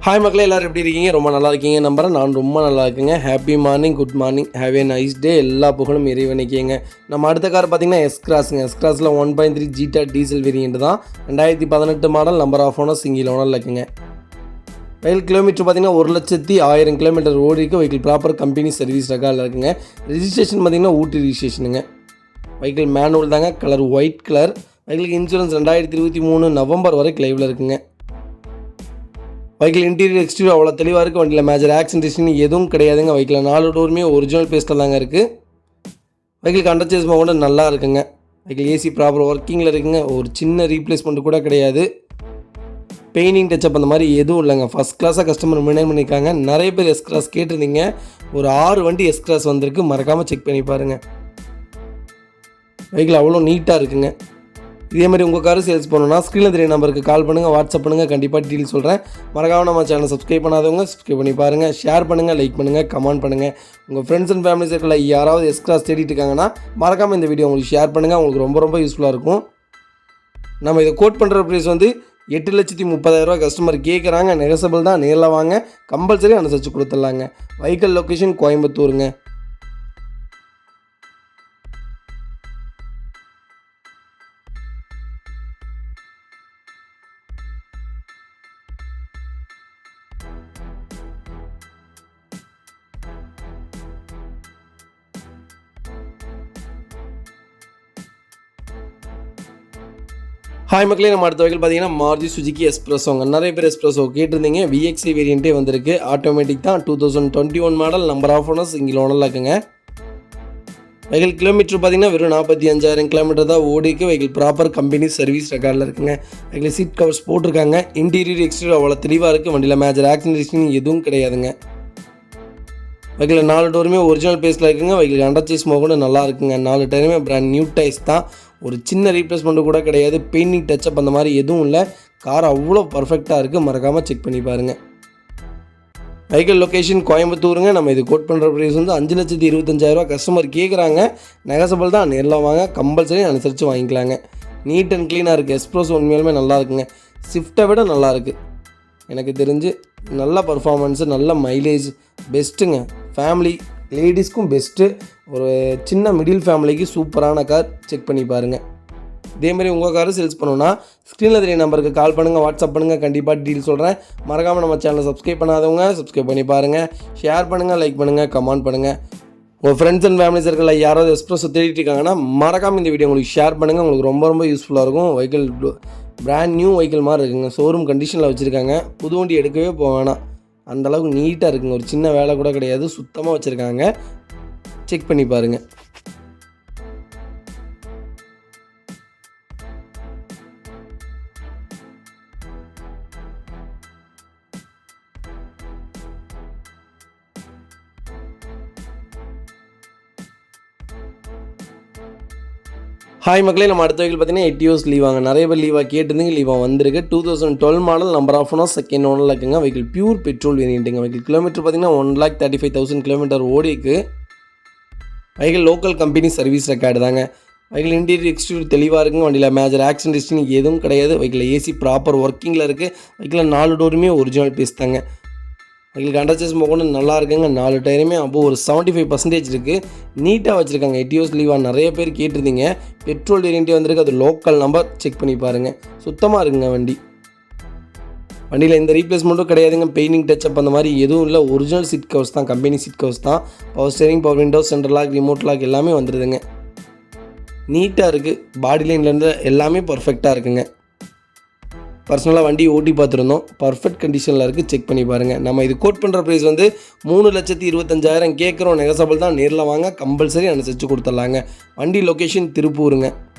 Hi மக்களே, எல்லோரும் எப்படி இருக்கீங்க? ரொம்ப நல்லா இருக்கீங்க நம்புறேன். நான் ரொம்ப நல்லா இருக்கேங்க. Happy morning, good morning, have a nice day. எல்லா புகழும் இறைவனுக்கேங்க. நம்ம அடுத்த கார் பார்த்தீங்கன்னா எஸ்-கிராஸுங்க. எஸ்-கிராஸில் 1.3 ஜீட்டா டீசல் வேரியண்ட் தான். 2018 model, number of owner single ஓனரில் இருக்குங்க. வெஹிக்கிள் கிலோமீட்டர் பார்த்தீங்கன்னா 1,10,000 கிலோமீட்டர் ஓடி இருக்கு. வெஹிக்கிள் ப்ராப்பர் கம்பெனி சர்வீஸ் ரெக்கார்டில் இருக்குங்க. ரிஜிஸ்ட்ரேஷன் பார்த்தீங்கன்னா ஊட்டி ரிஜிஸ்ட்ரேஷனுங்க. வெஹிக்கிள் மேனுவல் தாங்க, கலர் ஒயிட் கலர். வெஹிக்கிளுக்கு இன்சூரன்ஸ் 2023 நவம்பர் வரை கிளைவில் இருக்குங்க. வெஹிக்கிள் இன்டீரியர் எக்ஸ்டீரியர் அவ்வளோ தெளிவாக இருக்குது. வண்டியில் மேஜர் ஆக்சிடென்ட் எதுவும் கிடையாதுங்க. வெஹிக்கிள் 4 டோருமே ஒரிஜினல் பேஸ்ட்டில் தாங்க இருக்குது. வெஹிக்கிள் அண்டர்சேஸ் கூட நல்லா இருக்குங்க. வெஹிக்கிள் ஏசி ப்ராப்பர் ஒர்க்கிங்கில் இருக்குங்க. ஒரு சின்ன ரீப்ளேஸ்மெண்ட் கூட கிடையாது. பெயிண்டிங் டச்சப் அந்த மாதிரி எதுவும் இல்லைங்க. ஃபஸ்ட் கிளாஸாக கஸ்டமர் மெயின்டைன் பண்ணியிருக்காங்க. நிறைய பேர் எஸ்-கிராஸ் கேட்டிருந்தீங்க. ஒரு 6 வண்டி எஸ்-கிராஸ் வந்திருக்கு. மறக்காமல் செக் பண்ணி பாருங்கள். வெஹிக்கிள் அவ்வளோ நீட்டாக இருக்குங்க. இதே மாதிரி உங்கள் காரு சேல்ஸ் பண்ணணும்னா ஸ்க்ரீனில் தெரிய நம்பருக்கு கால் பண்ணுங்கள், வாட்ஸ்அப் பண்ணுங்கள். கண்டிப்பாக டீட்டெயில் சொல்கிறேன். மறக்காம நம்ம சேனல் சப்ஸ்கிரைப் பண்ணாதவங்க சப்ஸ்கிரைப் பண்ணி பாருங்கள். ஷேர் பண்ணுங்கள், லைக் பண்ணுங்கள், கமெண்ட் பண்ணுங்கள். உங்கள் ஃப்ரெண்ட்ஸ் அண்ட் ஃபேமிலி சர்க்கிளில் யாராவது எஸ்-கிராஸ் தேடிட்டு இருக்காங்கன்னா மறக்காமல் இந்த வீடியோ உங்களுக்கு ஷேர் பண்ணுங்கள். உங்களுக்கு ரொம்ப ரொம்ப யூஸ்ஃபுல்லாக இருக்கும். நம்ம இதை கோட் பண்ணுற ப்ரைஸ் 8,30,000 கஸ்டமர் கேட்குறாங்க. நெகசபிள் தான், நேரில் வாங்க, கம்பல்சரி அனுசரித்து கொடுத்துடலாங்க. வெஹிக்கிள் லொக்கேஷன் கோயம்புத்தூருங்க. ஹாய் மக்களே, நம்ம அடுத்த வெஹிக்கிள் பார்த்தீங்கன்னா மாருதி சுஜுகி எஸ்ப்ரெஸோங்க. நிறைய பேர் எஸ்ப்ரெஸோ கேட்டிருந்தீங்க. VXI வேரியண்ட்டே வந்திருக்கு. ஆட்டோமேட்டிக் தான். 2021 model, number of owner single ஓனரில் இருக்குங்க. வெஹிக்கிள் கிலோமீட்டர் பார்த்தீங்கன்னா வெறும் 45,000 கிலோமீட்டர் தான் ஓடிக்கு. வெஹிக்கிள் ப்ராப்பர் கம்பெனி சர்வீஸ் ரெக்கார்டில் இருக்குங்க. வெஹிக்கிள் சீட் கவர்ஸ் போட்டிருக்காங்க. இன்டீரியர் எக்ஸ்டீரியர் அவ்வளோ தெளிவாக இருக்குது. வண்டியில் மேஜர் ஆக்சிடென்ட் எதுவும் கிடையாதுங்க. வெஹிக்கிள் 4 டோருமே ஒரிஜினல் பேஸில் இருக்குங்க. வெஹிக்கிள் அண்டர்சேஸ் கூட நல்லா இருக்குங்க. 4 டயருமே பிராண்ட் நியூ டைஸ் தான். ஒரு சின்ன ரீப்ளேஸ்மெண்ட்டு கூட கிடையாது. பெயிண்டிங் டச்சப் அந்த மாதிரி எதுவும் இல்லை. கார் அவ்வளோ பர்ஃபெக்டாக இருக்குது. மறக்காமல் செக் பண்ணி பாருங்கள். வெஹிக்கிள் லொக்கேஷன் கோயம்புத்தூருங்க. நம்ம இது கோட் பண்ணுற ப்ரைஸ் 5,25,000 கஸ்டமர் கேட்குறாங்க. நெகசபிள் தான், நேரில் வாங்க, கம்பல்சரி அனுசரித்து வாங்கிக்கலாங்க. நீட் அண்ட் க்ளீனாக இருக்குது. எஸ்ப்ரெஸ் உண்மையிலுமே நல்லா இருக்குங்க. ஸ்விஃப்ட்டை விட நல்லா இருக்குது எனக்கு தெரிஞ்சு. நல்ல பர்ஃபார்மன்ஸு, நல்ல மைலேஜ், பெஸ்ட்டுங்க. ஃபேமிலி லேடிஸ்க்கும் பெஸ்ட்டு. ஒரு சின்ன மிடில் ஃபேமிலிக்கு சூப்பரான கார். செக் பண்ணி பாருங்கள். இதேமாதிரி உங்கள் காரை சேல்ஸ் பண்ணணுன்னா ஸ்க்ரீனில் தெரிய நம்பருக்கு கால் பண்ணுங்கள், வாட்ஸ்அப் பண்ணுங்கள். கண்டிப்பாக டீட்டெயில் சொல்கிறேன். மறக்காமல் நம்ம சேனலை சப்ஸ்கிரைப் பண்ணாதவங்க சப்ஸ்கிரைப் பண்ணி பாருங்கள். ஷேர் பண்ணுங்கள், லைக் பண்ணுங்கள், கமெண்ட் பண்ணுங்கள். உங்கள் ஃப்ரெண்ட்ஸ் அண்ட் ஃபேமிலி சர்க்கிளில் யாராவது எஸ்ப்ரெஸோ தேடிட்டு இருக்காங்கன்னா மறக்காமல் இந்த வீடியோ உங்களுக்கு ஷேர் பண்ணுங்கள். உங்களுக்கு ரொம்ப ரொம்ப யூஸ்ஃபுல்லாக இருக்கும். வெஹிக்கிள் பிராண்ட் நியூ வெஹிக்கிள் மாதிரி இருக்குங்க. ஷோரூம் கண்டிஷனில் வச்சுருக்காங்க. புது வண்டி எடுக்கவே போக வேணாம். அந்தளவுக்கு நீட்டாக இருக்குங்க. ஒரு சின்ன வேலை கூட கிடையாது. சுத்தமாக வச்சுருக்காங்க. செக் பண்ணி பாருங்கள். ஹாய் மக்களே, நம்ம அடுத்த வெஹிக்கிள் பார்த்தீங்கன்னா 8 இயர்ஸ் லீவாங்க. நிறைய பேர் லீவாக கேட்டிருந்தீங்க. லீவாக வந்திருக்கு. 2012 model, number of owner second ஓனரில் இருக்குங்க. வெஹிக்கிள் பியூர் பெட்ரோல் வேரியண்ட்டுங்க. வெஹிக்கிள் கிலோமீட்டர் பார்த்தீங்கன்னா 1,35,000 கிலோமீட்டர் ஓடிக்கு. Vehicle local company service record தாங்க. வெஹிக்கிள் இன்டீரியர் எக்ஸ்டீரியர் தெளிவாக இருக்குங்க. வண்டியில் மேஜர் ஆக்சிடென்ட் எதுவும் கிடையாது. வெஹிக்கிள் ஏசி ப்ராப்பர் ஒர்க்கிங்கில் இருக்குது. வெஹிக்கிள் 4 டோருமே ஒரிஜினல் பேஸ் தாங்க. வெஹிக்கிள் அண்டர்சேஸ் கூட நல்லா இருக்குங்க. 4 டயருமே அப்போ ஒரு 75% இருக்குது. நீட்டாக வச்சுருக்காங்க. 8 இயர்ஸ் லீவாக நிறைய பேர் கேட்டிருந்தீங்க. பெட்ரோல் வேரியண்ட்டே வந்திருக்கு. அது லோக்கல் நம்பர். செக் பண்ணி பாருங்கள். சுத்தமாக இருக்குங்க வண்டி. வண்டியில் எந்த ரீப்ளேஸ்மெண்ட்டும் கிடையாதுங்க. பெயிண்டிங் டச்சப் அந்த மாதிரி எதுவும் இல்லை. ஒரிஜினல் சீட் கவர்ஸ் தான், கம்பெனி சீட் கவர்ஸ் தான். Power steering, power windows, central lock, remote lock எல்லாமே வந்துடுதுங்க. நீட்டாக இருக்குது. பாடி லைன்லேருந்து எல்லாமே பர்ஃபெக்டாக இருக்குங்க. பர்சனலாக வண்டி ஓட்டி பார்த்துருந்தோம். பர்ஃபெக்ட் கண்டிஷனில் இருக்குது. செக் பண்ணி பாருங்கள். நம்ம இது கோட் பண்ணுற ப்ரைஸ் 3,25,000 கேட்குறோம். நெகசபிள் தான், நேரில் வாங்க, கம்பல்சரி அனுசரித்து கொடுத்துடலாங்க. வண்டி லொக்கேஷன் திருப்பூருங்க.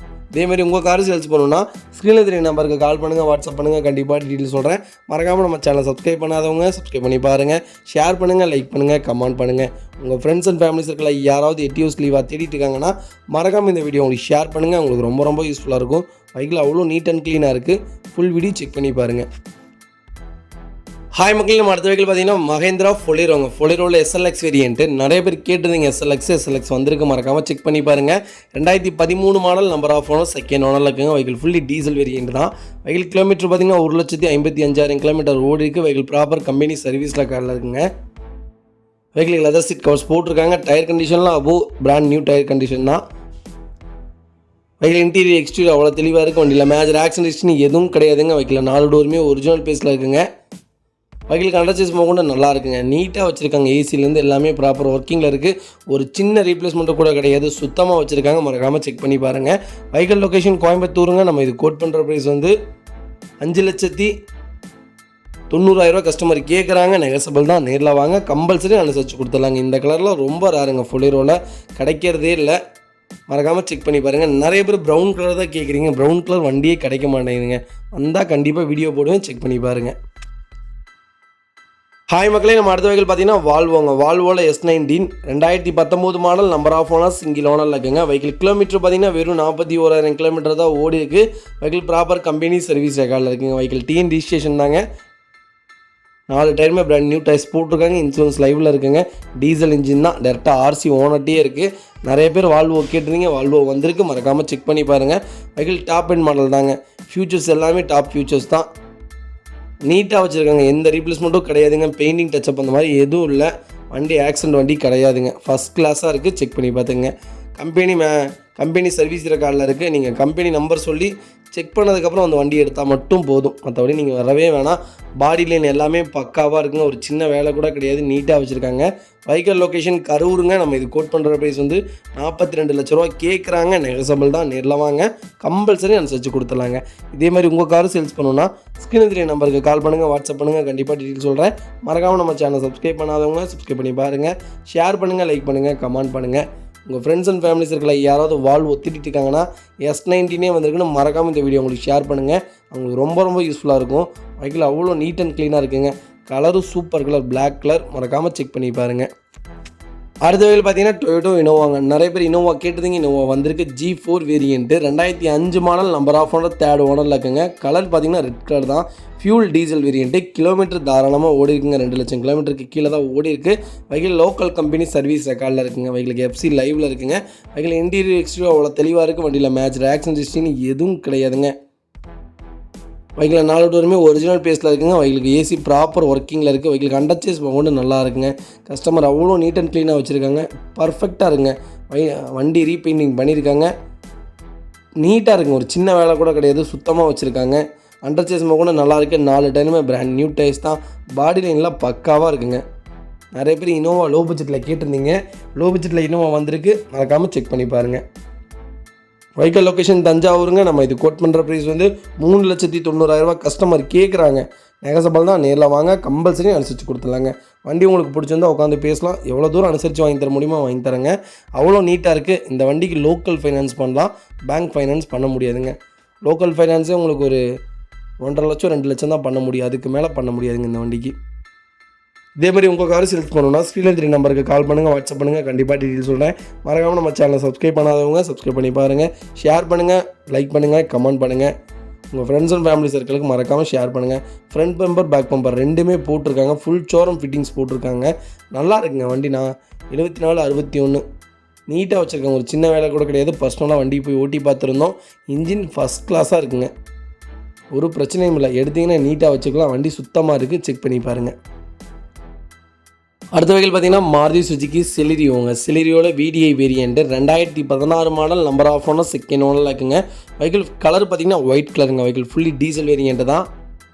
இதேமாதிரி உங்கள் கார் சேல்ஸ் பண்ணணுன்னா ஸ்க்ரீனில் தெரிய நம்பருக்கு கால் பண்ணுங்கள், வாட்ஸ்அப் பண்ணுங்கள். கண்டிப்பாக டீட்டெயில் சொல்கிறேன். மறக்காமல் நம்ம சேனலை சப்ஸ்கிரைப் பண்ணாதவங்க சப்ஸ்கிரைப் பண்ணி பாருங்கள். ஷேர் பண்ணுங்கள், லைக் பண்ணுங்கள், கமெண்ட் பண்ணுங்கள். உங்கள் ஃப்ரெண்ட்ஸ் அண்ட் ஃபேமிலி சர்க்கிளில் யாராவது 8 இயர்ஸ் லீவாக தேடிட்டு இருக்காங்கன்னா மறக்காமல் இந்த வீடியோ உங்களுக்கு ஷேர் பண்ணுங்கள். உங்களுக்கு ரொம்ப ரொம்ப யூஸ்ஃபுல்லாக இருக்கும். வெஹிக்கிள் அவ்வளோ நீட் அண்ட் க்ளீனாக இருக்குது. ஃபுல் வீடியோ செக் பண்ணி பாருங்கள். ஹாய் மக்கள், நம்ம அடுத்த வெஹிக்கிள் பார்த்தீங்கன்னா மஹேந்திரா ஃபொலிரோங்க. ஃபொலிரோவில் எஸ்எல்எக்ஸ் வேரியன்ட்டு நிறைய பேர் கேட்டிருந்தீங்க. எஸ்எல்எக்ஸ் வந்திருக்கு, மறக்காமல் செக் பண்ணி பாருங்கள். 2013 model, number of owner, second ஓனரில் இருக்குங்க. வெஹிக்கிள் ஃபுல்லி டீசல் வேரியன்ட் தான். வெஹிக்கிள் கிலோமீட்டர் பார்த்தீங்கன்னா 1,55,000 கிலோமீட்டர் ஓடி இருக்குது. வெஹிக்கிள் ப்ராப்பர் கம்பெனி சர்வீஸில் காரில் இருக்குங்க. வெஹிக்கிள் லெதர் சீட் கவர்ஸ் போட்டிருக்காங்க. டயர் கண்டிஷன்லாம் above brand new tyre condition தான். வெஹிக்கிள் இன்டீரியர் எக்ஸ்டீரியர் அவ்வளோ தெளிவாக இருக்குது. வண்டியில் மேஜர் ஆக்சிடென்ட் ஹிஸ்ட்ரி எதுவும் கிடையாதுங்க. வெஹிக்கிள் 4 டோருமே ஒரிஜினல் பேஸில் இருக்குங்க. வெஹிக்கிள் கண்டர்ச்சேஸ் கூட நல்லா இருக்குங்க. நீட்டாக வச்சுருக்காங்க. ஏசிலேருந்து எல்லாமே ப்ராப்பர் ஒர்க்கிங்கில் இருக்குது. ஒரு சின்ன ரீப்ளேஸ்மெண்ட்டு கூட கிடையாது. சுத்தமாக வச்சுருக்காங்க. மறக்காமல் செக் பண்ணி பாருங்கள். வெஹிக்கிள் லொக்கேஷன் கோயம்புத்தூருங்க. நம்ம இது கோட் பண்ணுற ப்ரைஸ் வந்து 5,90,000 கஸ்டமர் கேட்குறாங்க. நெகசபிள் தான். நேரில் வாங்க, கம்பல்சரி அனுசரிச்சு கொடுத்துடலாங்க. இந்த கலரில் ரொம்ப ரேருங்க. ஃபொலிரோவில் கிடைக்கிறதே இல்லை. மறக்காமல் செக் பண்ணி பாருங்கள். நிறைய பேர் ப்ரௌன் கலர் தான் கேட்குறீங்க. ப்ரௌன் கலர் வண்டியே கிடைக்க மாட்டேங்குதுங்க. வந்தால் கண்டிப்பாக வீடியோ போடுவேன், செக் பண்ணி பாருங்கள். ஹாய் மக்களே, நம்ம அடுத்த வெஹிக்கிள் பார்த்தீங்கன்னா வால்வோங்க. வால்வோவில் S19 2019 model, number of owner, single ஓனரில் இருக்குங்க. வெஹிக்கிள் கிலோமீட்டர் பார்த்தீங்கன்னா வெறும் 41,000 கிலோமீட்டர் தான் ஓடி இருக்குது. வெஹிக்கிள் ப்ராப்பர் கம்பெனி சர்வீஸ் ரெக்கார்டில் இருக்குங்க. வெஹிக்கிள் டிஎன் ரிஜிஸ்ட்ரேஷன் தாங்க. 4 டயருமே பிராண்ட் நியூ டயர்ஸ் போட்டிருக்காங்க. இன்சூரன்ஸ் லைவில் இருக்குங்க. டீசல் இன்ஜின் தான். டேரெக்டாக ஆர்சி ஓனர்ட்டே இருக்குது. நிறைய பேர் வால்வோ கேட்டிருந்தீங்க. வால்வோ வந்திருக்கு, மறக்காமல் செக் பண்ணி பாருங்கள். வெஹிக்கிள் டாப் எண்ட் மாடல் தாங்க. ஃபியூச்சர்ஸ் எல்லாமே டாப் ஃபியூச்சர்ஸ் தான். நீட்டாக வச்சுருக்காங்க. எந்த ரீப்ளேஸ்மெண்ட்டும் கிடையாதுங்க. பெயிண்டிங் டச்சப் அந்த மாதிரி எதுவும் இல்லை. வண்டி ஆக்சிடென்ட் வண்டி கிடையாதுங்க. ஃபஸ்ட் கிளாஸாக இருக்குது. செக் பண்ணி பார்த்துங்க. கம்பெனி சர்வீஸ் ரெக்கார்டில் இருக்குது. நீங்கள் கம்பெனி நம்பர் சொல்லி செக் பண்ணதுக்கப்புறம் அந்த வண்டி எடுத்தால் மட்டும் போதும். மற்றபடி நீங்கள் வரவே வேணாம். பாடி லைன் எல்லாமே பக்காவாக இருக்குங்க. ஒரு சின்ன வேலை கூட கிடையாது. நீட்டாக வச்சுருக்காங்க. வெஹிக்கிள் லொக்கேஷன் கரூருங்க. நம்ம இது கோட் பண்ணுற ப்ரைஸ் வந்து 42 லட்ச ரூபா கேட்குறாங்க. நெகசபிள் தான். நேரில் வாங்க, கம்பல்சரி அனுசரிச்சு கொடுத்துடலாங்க. இதே மாதிரி உங்கள் காரும் சேல்ஸ் பண்ணணுன்னா ஸ்க்ரீன் 3 நம்பருக்கு கால் பண்ணுங்கள், வாட்ஸ்அப் பண்ணுங்கள். கண்டிப்பாக டீட்டெயில் சொல்கிறேன். மறக்காமல் நம்ம சேனல் சப்ஸ்கிரைப் பண்ணாதவங்க சப்ஸ்கிரைப் பண்ணி பாருங்கள். ஷேர் பண்ணுங்கள், லைக் பண்ணுங்கள், கமெண்ட் பண்ணுங்கள். உங்கள் ஃப்ரெண்ட்ஸ் அண்ட் ஃபேமிலி சர்க்கிளில் யாராவது வால்வோ ஒத்திட்டு இருக்காங்கன்னா S19 வந்திருக்குன்னு மறக்காமல் இந்த வீடியோ உங்களுக்கு ஷேர் பண்ணுங்கள். அவங்களுக்கு ரொம்ப ரொம்ப யூஸ்ஃபுல்லாக இருக்கும். வெஹிக்கிள் அவ்வளோ நீட் அண்ட் க்ளீனாக இருக்குங்க. கலரும் சூப்பர் கலர், பிளாக் கலர். மறக்காமல் செக் பண்ணி பாருங்கள். அடுத்த வெஹிக்கிள் பார்த்தீங்கன்னா டொயோட்டோ இனோவாங்க. நிறைய பேர் இனோவா கேட்டதுங்க. இனோவா வந்திருக்கு. G4 variant 2005 model, number of owner, third ஓனரில் இருக்குங்க. கலர் பார்த்தீங்கன்னா ரெட் கலர் தான். Fuel diesel variant. கிலோமீட்டர் தாராளமாக ஓடி இருக்குங்க. 2 லட்சம் கிலோமீட்டருக்கு கீழே தான் ஓடி இருக்குது. வெஹிக்கிள் லோக்கல் கம்பெனி சர்வீஸ் ரெக்கார்டில் இருக்குங்க. வெஹிக்கிளுக்கு FC லைவில் இருக்குங்க. வெஹிக்கிள் இன்டீரியர் எக்ஸ்டீரியர் அவ்வளோ தெளிவாக இருக்குது. வண்டியில் மேஜர் ஆக்சிடென்ட் ஹிஸ்ட்ரின்னு எதுவும் கிடையாதுங்க. வெஹிக்கிள் 4 டோருமே ஒரிஜினல் பேஸில் இருக்குங்க. வெஹிக்கிளுக்கு ஏசி ப்ராப்பர் ஒர்க்கிங்கில் இருக்குது. வெஹிக்கிள் கண்டர்ச்சேஸ் கொண்டு நல்லா இருக்குங்க. கஸ்டமர் அவ்வளோ நீட் அண்ட் க்ளீனாக வச்சுருக்காங்க. பர்ஃபெக்டாக இருக்குங்க. வண்டி ரீபெயிண்டிங் பண்ணியிருக்காங்க. நீட்டாக இருக்குங்க. ஒரு சின்ன வேலை கூட கிடையாது. சுத்தமாக வச்சுருக்காங்க. அண்டர்ச்சேஸ் கூட நல்லா இருக்குது. 4 டயருமே பிராண்ட் நியூ டயர்ஸ் தான். பாடி லைன்லாம் பக்காவாக இருக்குங்க. நிறைய பேர் இனோவா லோ பட்ஜெட்டில் கேட்டிருந்தீங்க. லோ பட்ஜெட்டில் இனோவா வந்திருக்கு. மறக்காமல் செக் பண்ணி பாருங்கள். வெஹிக்கிள் லொக்கேஷன் தஞ்சாவூருங்க. நம்ம இது கோட் பண்ணுற ப்ரைஸ் வந்து 3,90,000 கஸ்டமர் கேட்குறாங்க. நெகசபிள் தான். நேரில் வாங்க, கம்பல்சரி அனுசரித்து கொடுத்துடலாங்க. வண்டி உங்களுக்கு பிடிச்சிருந்தா உட்காந்து பேசலாம். எவ்வளோ தூரம் அனுசரித்து வாங்கி தர முடியுமோ வாங்கி தரேங்க. அவ்வளோ நீட்டாக இருக்குது. இந்த வண்டிக்கு லோக்கல் ஃபைனான்ஸ் பண்ணலாம். பேங்க் ஃபைனான்ஸ் பண்ண முடியாதுங்க. லோக்கல் ஃபைனான்ஸே உங்களுக்கு ஒரு 1,50,000 2 லட்சம் தான் பண்ண முடியும். அதுக்கு மேலே பண்ண முடியாதுங்க இந்த வண்டிக்கு. இதே மாதிரி உங்கள் காரு சேல்ஸ் பண்ணணும்னா ஸ்க்ரீன் 3 நம்பருக்கு கால் பண்ணுங்கள், வாட்ஸ்அப் பண்ணுங்கள். கண்டிப்பாக டீட்டெயில் சொல்கிறேன். மறக்காமல் நம்ம சேனலை சப்ஸ்கிரைப் பண்ணாதவங்க சப்ஸ்கிரைப் பண்ணி பாருங்கள். ஷேர் பண்ணுங்கள், லைக் பண்ணுங்கள், கமெண்ட் பண்ணுங்கள். உங்கள் ஃப்ரெண்ட்ஸ் அண்ட் ஃபேமிலி சர்க்கிளுக்கு மறக்காமல் ஷேர் பண்ணுங்கள். ஃப்ரண்ட் பம்பர், பேக் பம்பர் ரெண்டுமே போட்டிருக்காங்க. ஃபுல் சோரம் ஃபிட்டிங்ஸ் போட்டிருக்காங்க. நல்லா இருக்குங்க வண்டி. நான் 7461 நீட்டாக வச்சுருக்காங்க. ஒரு சின்ன வேலை கூட கிடையாது. பர்சனலாக வண்டி போய் ஓட்டி பார்த்துருந்தோம். இன்ஜின் ஃபஸ்ட் கிளாஸாக இருக்குங்க. ஒரு பிரச்சனையும் இல்லை. எடுத்திங்கன்னா நீட்டாக வச்சுக்கலாம். வண்டி சுத்தமாக இருக்குது. செக் பண்ணி பாருங்கள். அடுத்த வெஹிக்கிள் பார்த்தீங்கன்னா மாருதி சுஜுக்கி செலிரியோங்க. செலிரியோவில் VDI variant 2016 model, number of owner, second ஓனரில் இருக்குங்க. வெஹிக்கிள் கலர் பார்த்தீங்கன்னா ஒயிட் கலருங்க. வெஹிக்கிள் ஃபுல்லி டீசல் வேரியன்ட்டு தான்.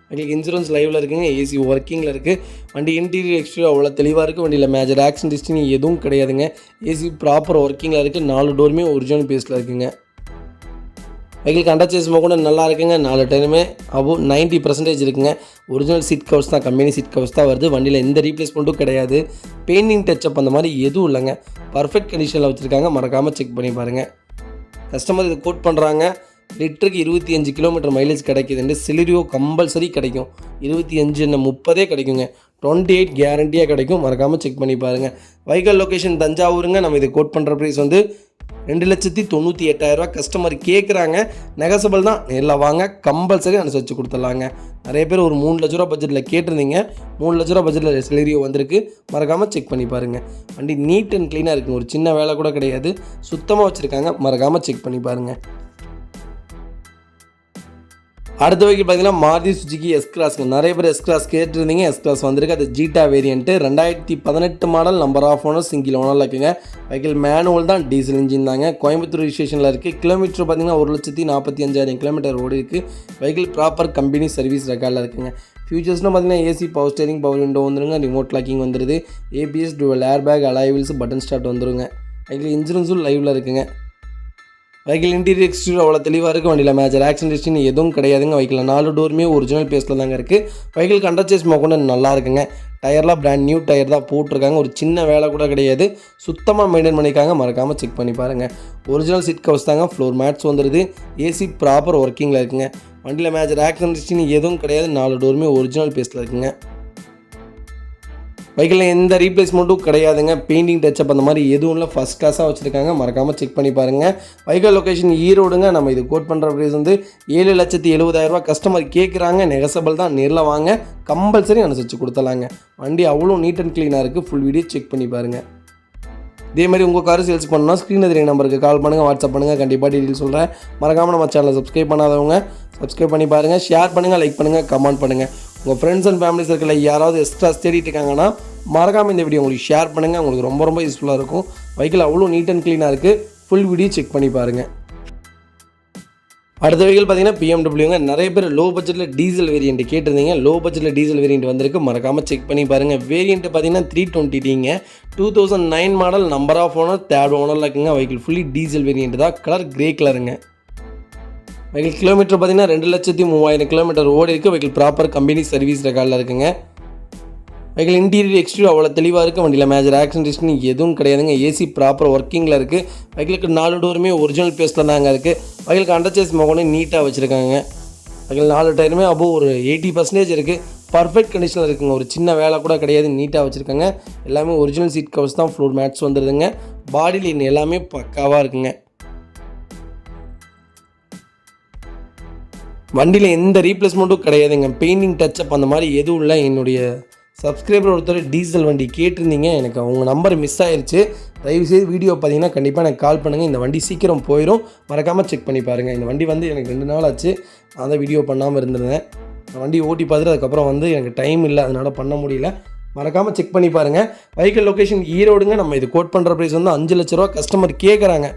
வெஹிக்கிள் இன்சூரன்ஸ் லைவில் இருக்குங்க. ஏசி ஒர்க்கிங்கில் இருக்குது. வண்டி இன்டீரியர் எக்ஸ்டீரியர் அவ்வளோ தெளிவாக இருக்குது. வண்டியில் மேஜர் ஆக்சிடென்ட் ஹிஸ்ட்ரி எதுவும் கிடையாதுங்க. ஏசி ப்ராப்பர் ஒர்க்கிங்கில் இருக்குது. 4 டோருமே ஒரிஜினல் பேஸில் இருக்குங்க. வெஹிக்கிள் கண்டர்ச்சேஸ் கூட நல்லா இருக்குங்க. 4 டயருமே அபோவ் 90% இருக்குங்க. ஒரிஜினல் சீட் கவர்ஸ் தான். கம்பெனி சீட் கவர்ஸ் தான் வருது. வண்டியில் எந்த ரீப்ளேஸ்மெண்ட்டும் கிடையாது. பெயிண்டிங் டச்சப் அந்த மாதிரி எதுவும் இல்லைங்க. பர்ஃபெக்ட் கண்டிஷனில் வச்சுருக்காங்க. மறக்காமல் செக் பண்ணி பாருங்கள். கஸ்டமர் இது கோட் பண்ணுறாங்க. லிட்டருக்கு 25 கிலோமீட்டர் மைலேஜ் கிடைக்குதுன்னு. செலிரியோ கம்பல்சரி கிடைக்கும். 25 30 கிடைக்குங்க. 28 கேரண்டியாக கிடைக்கும். மறக்காமல் செக் பண்ணி பாருங்கள். வெஹிக்கிள் லொக்கேஷன் தஞ்சாவூருங்க. நம்ம இது கோட் பண்ணுற ப்ரைஸ் வந்து 2,98,000 கஸ்டமர் கேட்குறாங்க. நெகசபிள் தான், நேரில் வாங்க, கம்பல்சரி அனுசரித்து கொடுத்துடலாங்க. நிறைய பேர் ஒரு 3 லட்ச ரூபா பட்ஜெட்டில் கேட்டிருந்தீங்க. 3 லட்ச ரூபா பட்ஜெட்டில் செலரியோ வந்திருக்கு. மறக்காமல் செக் பண்ணி பாருங்கள். வண்டி நீட் அண்ட் க்ளீனாக இருக்குங்க. ஒரு சின்ன வேலை கூட கிடையாது. சுத்தமாக வச்சுருக்காங்க. மறக்காமல் செக் பண்ணி பாருங்கள். அடுத்த வெஹிக்கிள் பார்த்தீங்கன்னா மாருதி சுஜுகி எஸ் கிராஸ்ங்க. நிறைய பேர் எஸ் கிராஸ் கேட்டிருந்தீங்க. எஸ் கிராஸ் வந்திருக்கு. அது Zeta variant 2018 model, number of owner, single ஓனரில் இருக்குங்க. வெஹிக்கிள் மேனுவல் தான், டீசல் இன்ஜின் தாங்க. கோயம்புத்தூர் ரிஜிஸ்ட்ரேஷனில் இருக்குது. கிலோமீட்டர் பார்த்தீங்கன்னா 1,45,000 கிலோமீட்டர் ஓடி இருக்குது. வெஹிக்கிள் ப்ராப்பர் கம்பெனி சர்வீஸ் ரெக்கார்டில் இருக்குங்க. ஃபியூச்சர்ஸ்னு பார்த்தீங்கன்னா AC, power steering, power window வந்துருங்க. ரிமோட் லாக்கிங் வந்துடுது. ABS, twelve air bag, alloy wheels, button start வந்துருங்க. வெஹிக்கிள் இன்சூரன்ஸும் லைவில் இருக்குங்க. வெஹிக்கிள் இன்டீரியர் எக்ஸ்டீரியர் அவ்வளோ தெளிவாக இருக்குது. வண்டியில் மேஜர் ஆக்சிடென்ட் ஹிஸ்ட்ரி எதுவும் கிடையாதுங்க. வெஹிக்கிள் 4 டோருமே ஒரிஜினல் பேஸில் தாங்க இருக்குது. வெஹிக்கிள் கண்டர்ச்சேஸ் கொண்டு நல்லா இருக்குங்க. டயர்லாம் பிராண்ட் நியூ டயர் தான் போட்டிருக்காங்க. ஒரு சின்ன வேலை கூட கிடையாது. சுத்தமாக மெயின்டைன் பண்ணியிருக்காங்க. மறக்காமல் செக் பண்ணி பாருங்கள். ஒரிஜினல் சீட் கவர்ஸ் தாங்க. ஃப்ளோர் மேட்ஸ் வந்துடுது. ஏசி ப்ராப்பர் ஒர்க்கிங்கில் இருக்குங்க. வண்டியில் மேஜர் ஆக்சிடென்ட் ஹிஸ்ட்ரி எதுவும் கிடையாது. 4 டோருமே ஒரிஜினல் பேஸில் இருக்குங்க. வெஹிக்கிளில் எந்த ரீப்ளேஸ்மெண்ட்டும் கிடையாதுங்க. பெயிண்டிங் டச்சப் அந்த மாதிரி எதுவும் இல்லை. ஃபஸ்ட் கிளாஸாக வச்சுருக்காங்க. மறக்காமல் செக் பண்ணி பாருங்கள். வெஹிக்கிள் லொக்கேஷன் ஈரோடுங்க. நம்ம இது கோட் பண்ணுற ப்ரைஸ் வந்து 7,70,000 கஸ்டமர் கேட்குறாங்க. நெகசபிள் தான், நேரில் வாங்க, கம்பல்சரி அனுசரித்து கொடுத்தலாங்க. வண்டி அவ்வளோ நீட் அண்ட் க்ளீனாக இருக்குது. ஃபுல் வீடியோ செக் பண்ணி பாருங்கள். இதே மாதிரி உங்கள் கார் சேல்ஸ் பண்ணால் ஸ்க்ரீனில் தெரிய நம்பருக்கு கால் பண்ணுங்கள், வாட்ஸ்அப் பண்ணுங்கள். கண்டிப்பாக டீட்டெயில் சொல்கிறேன். மறக்காமல் நம்ம சேனலை சப்ஸ்கிரைப் பண்ணாதவங்க சப்ஸ்கிரைப் பண்ணி பாருங்கள். ஷேர் பண்ணுங்கள், லைக் பண்ணுங்கள், கமெண்ட் பண்ணுங்கள். உங்கள் ஃப்ரெண்ட்ஸ் அண்ட் ஃபேமிலி சர்க்கிளில் யாராவது எக்ஸ்ட்ரா தேடிட்டு இருக்காங்கன்னா மறக்காமல் இந்த வீடியோ உங்களுக்கு ஷேர் பண்ணுங்கள். உங்களுக்கு ரொம்ப ரொம்ப யூஸ்ஃபுல்லாக இருக்கும். வெஹிக்கிள் அவ்வளோ நீட் அண்ட் க்ளீனாக இருக்குது. ஃபுல் வீடியோ செக் பண்ணி பாருங்கள். அடுத்த வெஹிக்கிள் பார்த்தீங்கன்னா பிஎம்டபிள்யூங்க. நிறைய பேர் லோ பட்ஜெட்டில் டீசல் வேரியண்ட் கேட்டிருந்தீங்க. லோ பட்ஜெட்டில் டீசல் வேரியண்ட் வந்திருக்கு. மறக்காமல் செக் பண்ணி பாருங்கள். வேரியண்ட் பார்த்தீங்கன்னா 320டிங்க. 2009 model, number of owner, 3rd ஓனரில் இருக்குங்க. வெஹிக்கிள் ஃபுல்லி டீசல் வேரியண்ட் தான். கலர் கிரே கலருங்க. வெஹிக்கிள் கிலோமீட்டர் பார்த்தீங்கன்னா 2,03,000 கிலோமீட்டர் ஓடி இருக்குது. வெஹிக்கிள் ப்ராப்பர் கம்பெனி சர்வீஸ் ரெக்கார்டில் இருக்குங்க. வெஹிக்கிள் இன்டீரியர் எக்ஸ்டீரியர் அவ்வளோ தெளிவாக இருக்குது. வண்டியில் மேஜர் ஆக்சிடென்ட் ஹிஸ்ட்ரி எதுவும் கிடையாதுங்க. ஏசி ப்ராப்பர் ஒர்க்கிங்கில் இருக்குது. வெஹிக்கிளுக்கு 4 டோருமே ஒரிஜினல் பேஸில் தாங்க இருக்குது. வெஹிக்கிளுக்கு அண்டர்ச்சேஸ் கொண்டு நீட்டாக வச்சுருக்காங்க. வெஹிக்கிள் 4 டயருமே அபோவ் ஒரு 80% இருக்குது. பர்ஃபெக்ட் கண்டிஷனில் இருக்குங்க. ஒரு சின்ன வேலை கூட கிடையாது. நீட்டாக வச்சுருக்காங்க. எல்லாமே ஒரிஜினல் சீட் கவர்ஸ் தான். ஃப்ளோர் மேட்ஸ் வந்துடுதுங்க. பாடியில் இன்னும் எல்லாமே பக்காவாக இருக்குங்க. வண்டியில் எந்த ரீப்ளேஸ்மெண்ட்டும் கிடையாதுங்க. பெயிண்டிங் டச்சப் அந்த மாதிரி எதுவும் இல்லை. என்னுடைய சப்ஸ்கிரைபர் ஒருத்தர் டீசல் வண்டி கேட்டிருந்தீங்க. எனக்கு அவங்க நம்பர் மிஸ் ஆயிடுச்சு. தயவுசெய்து வீடியோ பார்த்தீங்கன்னா கண்டிப்பாக எனக்கு கால் பண்ணுங்கள். இந்த வண்டி சீக்கிரம் போயிடும். மறக்காமல் செக் பண்ணி பாருங்கள். இந்த வண்டி வந்து எனக்கு 2 நாள் ஆச்சு. நான் தான் வீடியோ பண்ணாமல் இருந்திருந்தேன். இந்த வண்டி ஓட்டி பார்த்துட்டு அதுக்கப்புறம் வந்து எனக்கு டைம் இல்லை, அதனால் பண்ண முடியல. மறக்காமல் செக் பண்ணி பாருங்கள். வெஹிக்கிள் லொக்கேஷன் ஈரோடுங்க. நம்ம இது கோட் பண்ணுற ப்ரைஸ் வந்து 5 லட்ச ரூபா கஸ்டமர் கேட்குறாங்க.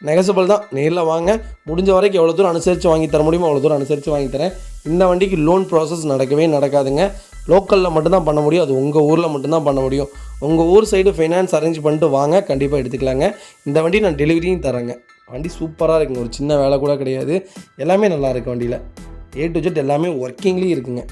நெகசபிள் தான், நேரில் வாங்க. முடிஞ்ச வரைக்கும் எவ்வளோ தூரம் அனுசரித்து வாங்கி தர முடியுமோ அவ்வளோ தூரம் அனுசரித்து வாங்கி தரேன். இந்த வண்டிக்கு லோன் ப்ராசஸ் நடக்கவே நடக்காதுங்க. லோக்கலில் மட்டும்தான் பண்ண முடியும். அது உங்கள் ஊரில் மட்டும்தான் பண்ண முடியும். உங்கள் ஊர் சைடு ஃபைனான்ஸ் அரேஞ்ச் பண்ணிட்டு வாங்க, கண்டிப்பாக எடுத்துக்கலாங்க. இந்த வண்டி நான் டெலிவரியும் தரேங்க. வண்டி சூப்பராக இருக்குங்க. ஒரு சின்ன வேலை கூட கிடையாது. எல்லாமே நல்லா இருக்குது. வண்டியில் A to Z எல்லாமே ஒர்க்கிங்லேயும் இருக்குங்க.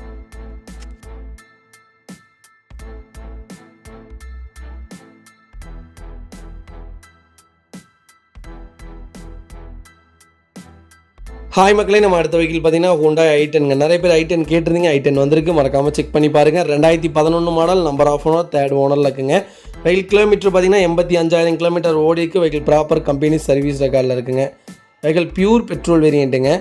ஹாய் மக்களே, நம்ம அடுத்த வெஹிக்கிள் பார்த்தீங்கன்னா ஹோண்டா i10ங்க. நிறைய பேர் i10 கேட்டிருந்தீங்க. i10 வந்திருக்கு. மறக்காமல் செக் பண்ணி பாருங்கள். 2011 model, number of owner, 3rd ஓனரில் இருக்குங்க. வெஹிக்கிள் கிலோமீட்டர் பார்த்தீங்கன்னா 85,000 கிலோமீட்டர் ஓடி இருக்குது. வெஹிக்கிள் ப்ராப்பர் கம்பெனி சர்வீஸ் ரெக்கார்டில் இருக்குங்க. வெஹிக்கிள் பியூர் பெட்ரோல் வேரியண்ட்டுங்க.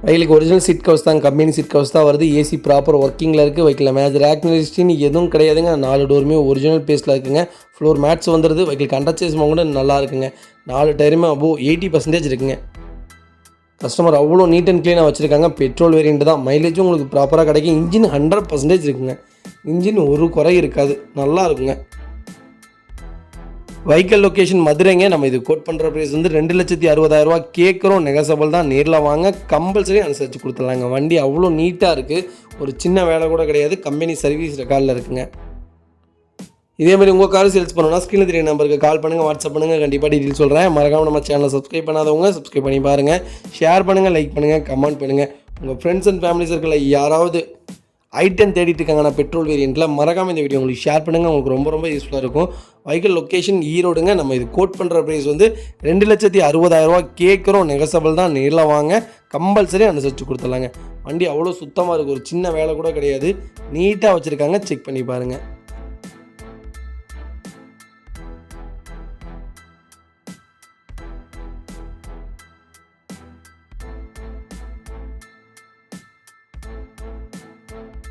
வெஹிக்கிளுக்கு ஒரிஜினல் சீட் கவர்ஸ் தான், கம்பெனி சீட் கவர்ஸ் தான் வருது. ஏசி ப்ராப்பர் ஒர்க்கிங்கில் இருக்குது. வெஹிக்கிள் மேஜர் ஆக்சிடென்ட் எதுவும் கிடையாதுங்க. 4 டோருமே ஒரிஜினல் பேஸில் இருக்குங்க. ஃப்ளோர் மேட்ஸ் வந்துடுது. வெஹிக்கிள் கண்டர்ச்சேஸ் கூட நல்லா இருக்குங்க. 4 டயருமே அபோவ் 80% இருக்குங்க. கஸ்டமர் அவ்வளோ நீட் அண்ட் க்ளீனாக வச்சுருக்காங்க. பெட்ரோல் வேரியண்ட் தான். மைலேஜும் உங்களுக்கு ப்ராப்பராக கிடைக்கும். இன்ஜின் 100% இருக்குங்க. இன்ஜின் ஒரு குறை இருக்காது. நல்லா இருக்குங்க. வெஹிக்கிள் லொக்கேஷன் மதுரைங்க. நம்ம இது கோட் பண்ணுற ப்ரைஸ் வந்து 2,60,000 கேட்குறோம். நெகசபிள் தான், நேரில் வாங்க, கம்பல்சரி அனுசரித்து கொடுத்துடலாங்க. வண்டி அவ்வளோ நீட்டாக இருக்குது. ஒரு சின்ன வேலை கூட கிடையாது. கம்பெனி சர்வீஸ் ரெக்கார்டில் இருக்குங்க. இதேமாதிரி உங்கள் கார் சேல்ஸ் பண்ணணும்னா ஸ்க்ரீனில் தெரிய நம்பருக்கு கால் பண்ணுங்கள், வாட்ஸ்அப் பண்ணுங்கள். கண்டிப்பாக டீட்டெயில் சொல்கிறேன். மறக்காமல் நம்ம சேனலை சப்ஸ்கிரைப் பண்ணாதவங்க சப்ஸ்கிரைப் பண்ணி பாருங்கள். ஷேர் பண்ணுங்கள், லைக் பண்ணுங்கள், கமெண்ட் பண்ணுங்கள். உங்கள் ஃப்ரெண்ட்ஸ் அண்ட் ஃபேமிலி சர்க்கிளில் யாராவது i10 தேடிட்டு இருக்காங்கன்னா பெட்ரோல் வேரியண்ட்டில் மறக்காமல் இந்த வீடியோ உங்களுக்கு ஷேர் பண்ணுங்கள். உங்களுக்கு ரொம்ப ரொம்ப யூஸ்ஃபுல்லாக இருக்கும். வெஹிக்கிள் லொக்கேஷன் ஈரோடுங்க. நம்ம இது கோட் பண்ணுற ப்ரைஸ் வந்து 2,60,000 கேட்குறோம். நெகசபிள் தான், நேரில் வாங்க, கம்பல்சரி அனுசரித்து கொடுத்துடலாங்க. வண்டி அவ்வளோ சுத்தமாக இருக்குது. ஒரு சின்ன வேலை கூட கிடையாது. நீட்டாக வச்சுருக்காங்க. செக் பண்ணி பாருங்கள்.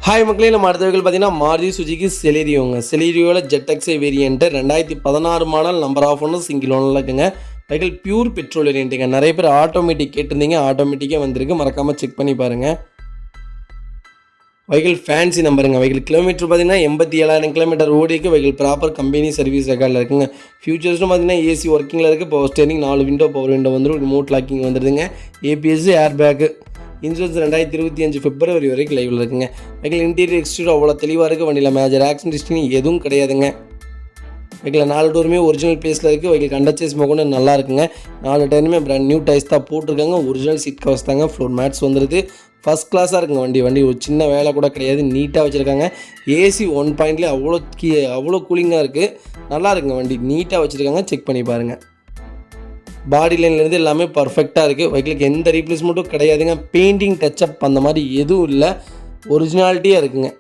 ஹாய் மக்களே, நம்ம அடுத்த வெஹிக்கிள் பார்த்தீங்கன்னா மாருதி சுஜுகி செலீரியோங்க. செலீரியோவில் ஜெட்எக்ஸை வேரியண்ட்டு 2016 மாடல், நம்பர் ஆஃப் ஒன்று சிங்கிள் ஓனரில் இருக்குங்க. வெஹிக்கிள் பியூர் பெட்ரோல் வேரியண்ட்டுங்க. நிறைய பேர் ஆட்டோமேட்டிக் கேட்டிருந்தீங்க, ஆட்டோமேட்டிக்காக வந்திருக்கு, மறக்காமல் செக் பண்ணி பாருங்கள். வெஹிக்கிள் ஃபேன்சி நம்பருங்க. வெஹிக்கிள் கிலோமீட்டர் பார்த்தீங்கன்னா 87,000 கிலோமீட்டர் ஓடிக்கு. வெஹிக்கிள் ப்ராப்பர் கம்பெனி சர்வீஸ் ரெக்கார்டில் இருக்குங்க. ஃபியூச்சர்ஸ்னு பார்த்தீங்கன்னா ஏசி ஒர்க்கிங்கில் இருக்குது. Power steering 4 window power window வந்துடும். ரிமோட் லாக்கிங் வந்துடுதுங்க. ABS, air bag. Insurance 2025 February வரைக்கும் லைவில் இருக்குங்க. வெஹிக்கிள் இன்டீரியர் எக்ஸ்டீரியர் அவ்வளோ தெளிவாக இருக்குது. வண்டியில் மேஜர் ஆக்சிடென்ட் ஹிஸ்டரி எதுவும் கிடையாதுங்க. வெஹிக்கிள் 4 டோருமே ஒரிஜினல் பேஸில் இருக்குது. வெஹிக்கிள் கண்டச்சேஸ் மொக்கொண்டு நல்லா இருக்குங்க. 4 டயருமே பிராண்ட் நியூ டயர்ஸ் தான் போட்டிருக்காங்க. ஒரிஜினல் சீட் கவர்ஸ் தாங்க. ஃப்ளோர் மேட்ஸ் வந்துடுது. ஃபஸ்ட் கிளாஸாக இருக்குங்க வண்டி ஒரு சின்ன வேலை கூட கிடையாது. நீட்டாக வச்சுருக்காங்க. ஏசி 1.லேயே அவ்வளோ கூலிங்காக இருக்குது. நல்லா இருக்குங்க வண்டி, நீட்டாக வச்சுருக்காங்க. செக் பண்ணி பாருங்கள். பாடி லைன்லேருந்து எல்லாமே பர்ஃபெக்டாக இருக்குது. வெஹிக்கிளுக்கு எந்த ரீப்ளேஸ்மெண்ட்டும் கிடையாதுங்க. பெயிண்டிங் டச்சப் அந்த மாதிரி எதுவும் இல்லை. ஒரிஜினாலிட்டியாக இருக்குங்க.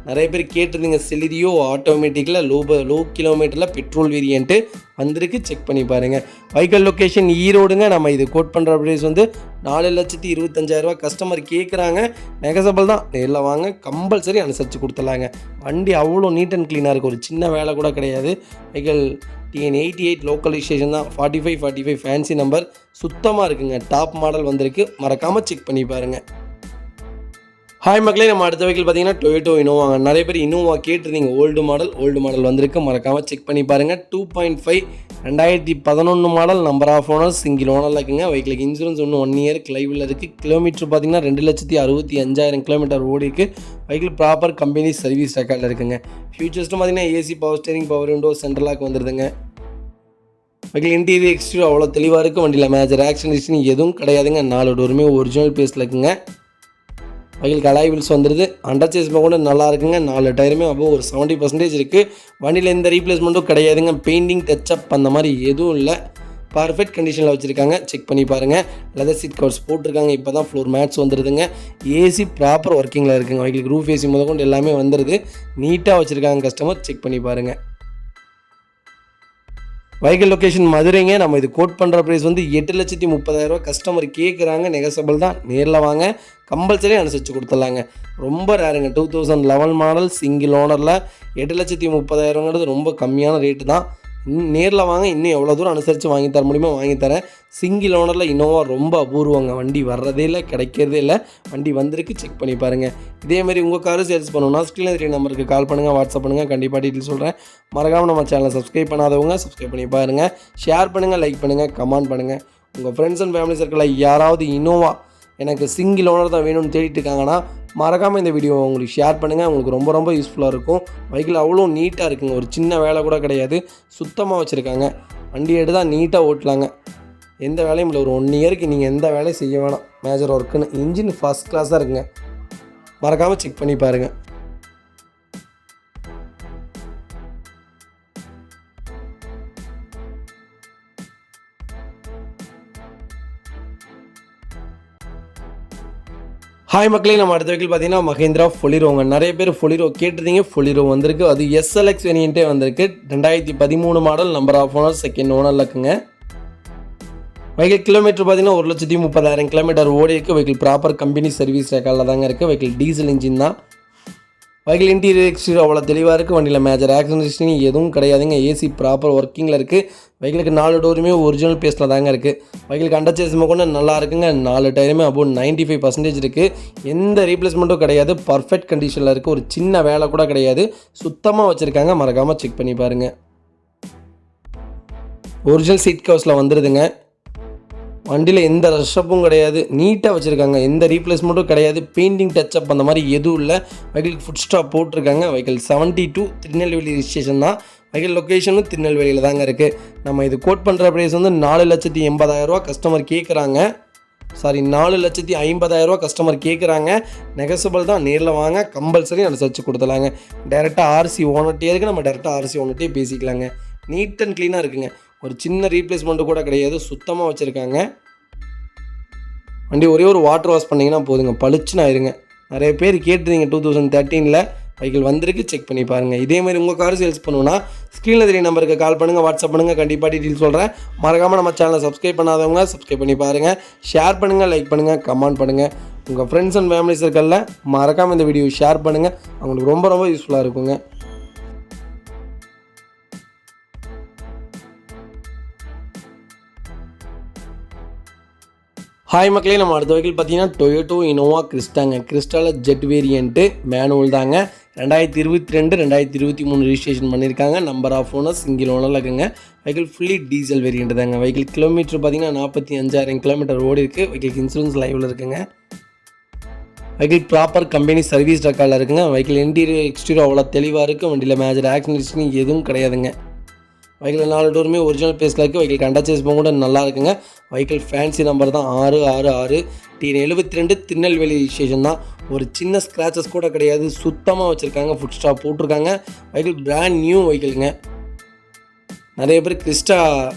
நிறைய பேர் கேட்டிருந்தீங்க செலீரியோ ஆட்டோமேட்டிக்கில் லோ கிலோமீட்டரில் பெட்ரோல் வேரியண்ட்டு வந்திருக்கு. செக் பண்ணி பாருங்கள். வெஹிக்கிள் லொக்கேஷன் ஈரோடுங்க. நம்ம இது கோட் பண்ணுற ப்ரைஸ் வந்து 4,25,000 கஸ்டமர் கேட்குறாங்க. நெகசபிள் தான். நேரில் வாங்க, கம்பல்சரி அனுசரித்து கொடுத்துடலாங்க. வண்டி அவ்வளோ நீட் அண்ட் க்ளீனாக இருக்குது. ஒரு சின்ன வேலை கூட கிடையாது. வெஹிக்கிள் TN 88 லோக்கல் ரிஜிஸ்ட்ரேஷன் தான். 45 ஃபேன்சி நம்பர். சுத்தமாக இருக்குங்க. டாப் மாடல் வந்திருக்கு. மறக்காமல் செக் பண்ணி பாருங்கள். ஹாய் மக்களே, நம்ம அடுத்த வெஹிக்கிள் பார்த்தீங்கன்னா டொயோட்டோ இனோவாங்க. நிறைய பேர் இனோவா கேட்டிருந்தீங்க. ஓல்டு மாடல் வந்திருக்கு. மறக்காமல் செக் பண்ணி பாருங்கள். 2.5 2011 model, number of owner single ஓனரில் இருக்குங்க. வெஹிக்கிளுக்கு இன்சூரன்ஸ் இன்னும் 1 இயருக்கு லைவில் இருக்குது. கிலோமீட்டர் பார்த்தீங்கன்னா 2,65,000 கிலோமீட்டர் ஓடி இருக்குது. வெஹிக்கிள் ப்ராப்பர் கம்பெனி சர்வீஸ் ரெக்கார்டில் இருக்குங்க. ஃபியூச்சர்ஸ்ட்டு பார்த்தீங்கன்னா AC, power steering, power window, central lock வந்துடுதுங்க. வெஹிக்கிள் இன்டீரியர் எக்ஸ்டீரியர் அவ்வளோ தெளிவாக இருக்குது. வண்டியில் மேஜர் ஆக்சிடென்ட் ஹிஸ்டரி எதுவும் கிடையாதுங்க. 4 டோருமே ஒரிஜினல் பேஸில் இருக்குங்க. வெஹிக்கிள் அலாய் வீல்ஸ் வந்துடுது. அண்டர்சேஸ் கூட நல்லா இருக்குங்க. 4 டயருமே அப்போ ஒரு 70% இருக்குது. வண்டியில் எந்த ரீப்ளேஸ்மெண்ட்டும் கிடையாதுங்க. பெயிண்டிங் டச்சப் அந்த மாதிரி எதுவும் இல்லை. பர்ஃபெக்ட் கண்டிஷனில் வச்சுருக்காங்க. செக் பண்ணி பாருங்கள். லெதர் சீட் கவர்ஸ் போட்டிருக்காங்க. இப்போ தான் ஃப்ளோர் மேட்ஸ் வந்துடுதுங்க. ஏசி ப்ராப்பர் ஒர்க்கிங்கில் இருக்குங்க. வெஹிக்கிள் ரூஃப் ஏசி முதற்கொண்டு எல்லாமே வந்துடுது. நீட்டாக வச்சுருக்காங்க கஸ்டமர். செக் பண்ணி பாருங்கள். வெஹிக்கிள் லொக்கேஷன் மதுரைங்க. நம்ம இது கோட் பண்ணுற ப்ரைஸ் வந்து 8,30,000 கஸ்டமர் கேட்குறாங்க. நெகசபிள் தான். நேரில் வாங்க, கம்பல்சரி அனுசரித்து கொடுத்துடலாங்க. ரொம்ப ரேருங்க. 2011 மாடல் சிங்கிள் ஓனரில் 8,30,000ங்கிறது ரொம்ப கம்மியான ரேட்டு தான். நேரில் வாங்க, இன்னும் எவ்வளோ தூரம் அனுசரித்து வாங்கி தர முடியுமோ வாங்கி தரேன். சிங்கிள் ஓனரில் இனோவா ரொம்ப அபூர்வங்க. வண்டி வர்றதே இல்லை, கிடைக்கிறதே இல்லை. வண்டி வந்திருக்கு. செக் பண்ணி பாருங்கள். இதேமாதிரி உங்கள் காரு சேல்ஸ் பண்ணணும்னா ஸ்க்ரீனில் 3 நம்பருக்கு கால் பண்ணுங்கள், வாட்ஸ்அப் பண்ணுங்கள். கண்டிப்பாக டீட்டெயில் சொல்கிறேன். மறக்காமல் நம்ம சேனலை சப்ஸ்கிரைப் பண்ணாதவங்க சப்ஸ்கிரைப் பண்ணி பாருங்கள். ஷேர் பண்ணுங்கள், லைக் பண்ணுங்கள், கமெண்ட் பண்ணுங்கள். உங்கள் ஃப்ரெண்ட்ஸ் அண்ட் ஃபேமிலி சர்க்கிளில் யாராவது இனோவா எனக்கு சிங்கிள் ஓனர் தான் வேணும்னு தேடிட்டு இருக்காங்கன்னா மறக்காமல் இந்த வீடியோ உங்களுக்கு ஷேர் பண்ணுங்கள். உங்களுக்கு ரொம்ப யூஸ்ஃபுல்லாக இருக்கும். வெஹிக்கிள் அவ்வளோ நீட்டாக இருக்குங்க. ஒரு சின்ன வேலை கூட கிடையாது. சுத்தமாக வச்சுருக்காங்க. வண்டி எடுத்து தான் நீட்டாக ஓட்டலாங்க. எந்த வேலையும் இல்லை. ஒரு 1 இயருக்கு நீங்கள் எந்த வேலையும் செய்ய வேணாம். மேஜர் ஒர்க்குன்னு இன்ஜின் ஃபஸ்ட் கிளாஸாக இருக்குங்க. மறக்காமல் செக் பண்ணி பாருங்கள். ஹாய் மக்களே, நம்ம அடுத்த வெஹிக்கிள் பார்த்தீங்கன்னா மஹேந்திரா பொலிரோங்க. நிறைய பேர் பொலிரோ கேட்டிருந்தீங்க. பொலிரோ வந்திருக்கு. அது SLX வேரியண்ட்டே வந்திருக்கு. 2013 model, number of owner second ஓனரில் இருக்குங்க. வெஹிக்கிள் கிலோமீட்டர் பார்த்தீங்கன்னா 1,30,000 கிலோமீட்டர் ஓடி இருக்குது. வெஹிக்கிள் ப்ராப்பர் கம்பெனி சர்வீஸ் ரெக்கார்டில் தாங்க இருக்குது. வெஹிக்கிள் டீசல் இன்ஜின் தான். வெஹிக்கிள் இன்டீரியர் எக்ஸ்டீரியர் அவ்வளோ தெளிவாக இருக்குது. வண்டியில் மேஜர் ஆக்சிடென்ட் ஹிஸ்டரி எதுவும் கிடையாதுங்க. ஏசி ப்ராப்பர் ஒர்க்கிங்கில் இருக்குது. வெஹிக்கிளுக்கு 4 டோருமே ஒரிஜினல் பேஸில் தாங்க இருக்குது. வெஹிக்கிளுக்கு அண்டர்சேஸ் கூட நல்லா இருக்குங்க. 4 டயருமே அப்போ 95% இருக்குது. எந்த ரீப்ளேஸ்மெண்ட்டும் கிடையாது. பர்ஃபெக்ட் கண்டிஷனில் இருக்குது. ஒரு சின்ன வேலை கூட கிடையாது. சுத்தமாக வச்சுருக்காங்க. மறக்காமல் செக் பண்ணி பாருங்கள். ஒரிஜினல் சீட் கவர்ஸில் வந்துடுதுங்க. வண்டியில் எந்த ரஷ்அப்பும் கிடையாது. நீட்டாக வச்சுருக்காங்க. எந்த ரீப்ளேஸ்மெண்ட்டும் கிடையாது. பெயிண்டிங் டச்சப் அந்த மாதிரி எதுவும் இல்லை. வெஹிக்கிளுக்கு ஃபுட் ஸ்டாப் போட்டிருக்காங்க. வெஹிக்கிள் 72 திருநெல்வேலி ரிஜிஸ்ட்ரேஷன் தான். வெஹிக்கிள் லொக்கேஷனும் திருநெல்வேலியில் தாங்க இருக்குது. நம்ம இது கோட் பண்ணுற ப்ரைஸ் வந்து 4,80,000 கஸ்டமர் கேட்குறாங்க. 4,50,000 கஸ்டமர் கேட்குறாங்க. நெகசபிள் தான். நேரில் வாங்க, கம்பல்சரி அனுசரித்து கொடுத்துலாங்க. டேரெக்டாக RC ஓனர்ட்டே இருக்குது. நம்ம டேரெக்டாக RC ஓனர்ட்டே பேசிக்கலாங்க. நீட் அண்ட் க்ளீனாக இருக்குங்க. ஒரு சின்ன ரீப்ளேஸ்மெண்ட்டு கூட கிடையாது. சுத்தமாக வச்சுருக்காங்க. வண்டி ஒரே ஒரு வாட்டர் வாஷ் பண்ணிங்கன்னா போதுங்க, பளிச்சுன்னு ஆயிருங்க. நிறைய பேர் கேட்டுருந்தீங்க 2013 வெஹிக்கிள் வந்திருக்கு. செக் பண்ணி பாருங்கள். இதேமாதிரி உங்கள் கார் சேல்ஸ் பண்ணுவோன்னா ஸ்க்ரீனில் 3 நம்பருக்கு கால் பண்ணுங்கள், வாட்ஸ்அப் பண்ணுங்கள். கண்டிப்பாக டீட்டெயில் சொல்கிறேன். மறக்காமல் நம்ம சேனலை சப்ஸ்கிரைப் பண்ணாதவங்க சப்ஸ்கிரைப் பண்ணி பாருங்கள். ஷேர் பண்ணுங்கள், லைக் பண்ணுங்கள், கமெண்ட் பண்ணுங்கள். உங்கள் ஃப்ரெண்ட்ஸ் அண்ட் ஃபேமிலி சர்க்கிளில் மறக்காமல் இந்த வீடியோ ஷேர் பண்ணுங்கள். அவங்களுக்கு ரொம்ப ரொம்ப யூஸ்ஃபுல்லாக இருக்குங்க. ஹாய் மக்களே, நம்ம அடுத்த வெஹிக்கிள் பார்த்தீங்கன்னா டொயோட்டோ இனோவா கிறிஸ்டாங்க. கிறிஸ்டாவில் ஜெட் வேரியண்ட்டு மேனுவல் தாங்க. 2022 2023 ரிஜிஸ்ட்ரேஷன் பண்ணியிருக்காங்க. நம்பர் ஆஃப் ஓனர் சிங்கிள் ஓனரில் இருக்குங்க. வெஹிக்கிள் ஃபுல்லி டீசல் வேரியண்ட் தாங்க. வெஹிக்கிள் கிலோமீட்டர் பார்த்தீங்கன்னா 45,000 கிலோமீட்டர் ஓடி இருக்குது. வெஹிக்கிள் இன்சூரன்ஸ் லைவில் இருக்குங்க. வெஹிக்கிள் ப்ராப்பர் கம்பெனி சர்வீஸ் ரெக்கார்டில் இருக்குங்க. வெஹிக்கிள் இன்டீரியர் எக்ஸ்டீரியர் அவ்வளோ தெளிவாக இருக்குது. வண்டியில் மேஜர் ஆக்சிடென்ட்ஸ் எதுவும் கிடையாதுங்க. வெஹிக்கிள் 4 டோருமே ஒரிஜினல் பேஸில் இருக்குது. வெஹிக்கிள் கண்டச்சேஸ் கூட நல்லா இருக்குங்க. வெஹிக்கிள் ஃபேன்சி நம்பர் தான் 666 T72 திருநெல்வேலி ரிஜிஸ்ட்ரேஷன் தான். ஒரு சின்ன ஸ்க்ராச்சஸ் கூட கிடையாது. சுத்தமாக வச்சுருக்காங்க. ஃபுட் ஸ்டாப் போட்டிருக்காங்க. வெஹிக்கிள் பிராண்ட் நியூ வெஹிக்கிளுங்க. நிறைய பேர் கிறிஸ்டா